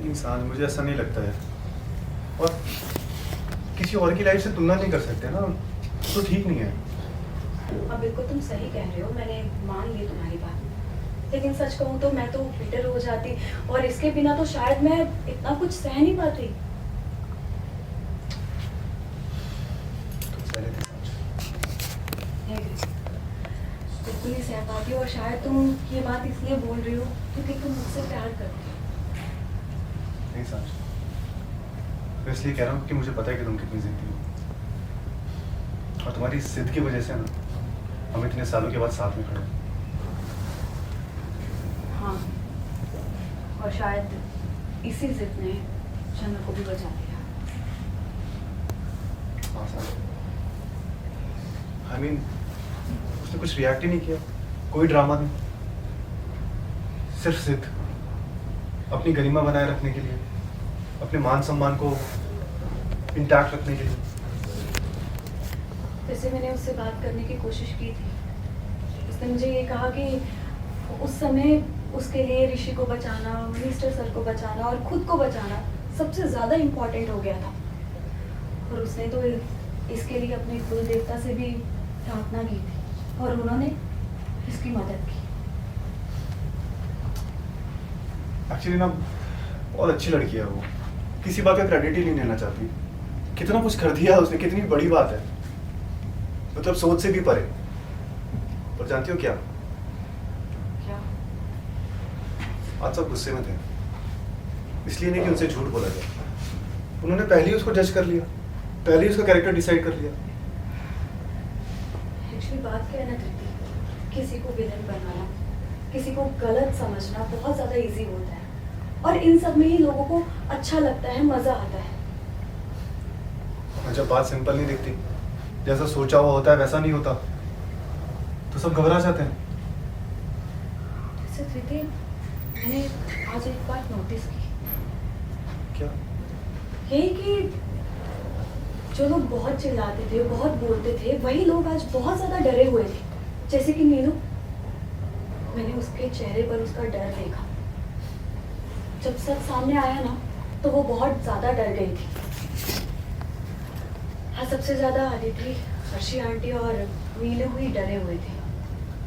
इंसान, मुझे ऐसा नहीं लगता है। और किसी और की लाइफ से तुलना नहीं कर सकते ना, तो ठीक नहीं है। अब बिल्कुल तुम सही कह रहे हो, मैंने मान ली तुम्हारी बात, लेकिन सच कहूँ तो मैं तो बिटर हो जाती और इसके बिना तो शायद मैं इतना कुछ सह नहीं पाती। बिल्कुल नहीं सह पाती, और शायद तुम ये बात इसलिए बोल रही हो क्योंकि तुम मुझसे प्यार करती हो। नहीं सांच, मैं इसलिए कह रहा हूँ कि मुझे पता है कि तुम कितनी जिद्दी हो, और तुम्हारी जिद की वजह से ना हम इतने सालों के बाद साथ में खड़े हैं। हाँ, और शायद इसी जिद ने शन्नू को भी बचा लिया। हाँ सांच, I mean, उसने कुछ रिएक्ट ही नहीं किया, कोई ड्रामा नहीं, सिर्फ जिद, अपनी गरिमा बनाए रखने के लिए, अपने मान सम्मान को इंटैक्ट रखने के लिए। वैसे मैंने उससे बात करने की कोशिश की थी, उसने मुझे ये कहा कि उस समय उसके लिए ऋषि को बचाना, मिनिस्टर सर को बचाना और खुद को बचाना सबसे ज़्यादा इम्पोर्टेंट हो गया था, और उसने तो इसके लिए अपने कुल देवता से भी प्रार्थना की थी और उन्होंने इसकी मदद की। एक्चुअली ना बहुत अच्छी लड़की है वो, किसी बात का क्रेडिट ही नहीं लेना चाहती। कितना कुछ कर दिया उसने, कितनी बड़ी बात है, मतलब सोच से भी परे। और जानती हो क्या, क्या? आज सब गुस्से में थे, इसलिए नहीं कि उनसे झूठ बोला जाए, उन्होंने पहले ही उसको जज कर लिया, पहले ही उसका कैरेक्टर डिसाइड कर लिया। एक्चुअली बात क्या है ना कृति, किसी को विलन बनाना, किसी को गलत समझना बहुत ज़्यादा इजी होता है, और इन सब में ही लोगों को अच्छा लगता है, मज़ा आता है। और जब बात सिंपल नहीं दिखती, जैसा सोचा हुआ होता है वैसा नहीं होता, तो सब घबरा जाते हैं। जैसे कृति, मैंने आज एक बात नोटिस की। क्या? यही कि जो लोग बहुत चिल्लाते थे, बहुत बोलते थे, वही लोग आज बहुत ज़्यादा डरे हुए थे। जैसे कि नीलू, मैंने उसके चेहरे पर उसका डर देखा। जब सच सामने आया ना, तो वो बहुत ज़्यादा डर गई थी। हाँ, सबसे ज़्यादा आदित्य, हर्षी आंटी और नीलू ही डरे हुए थे।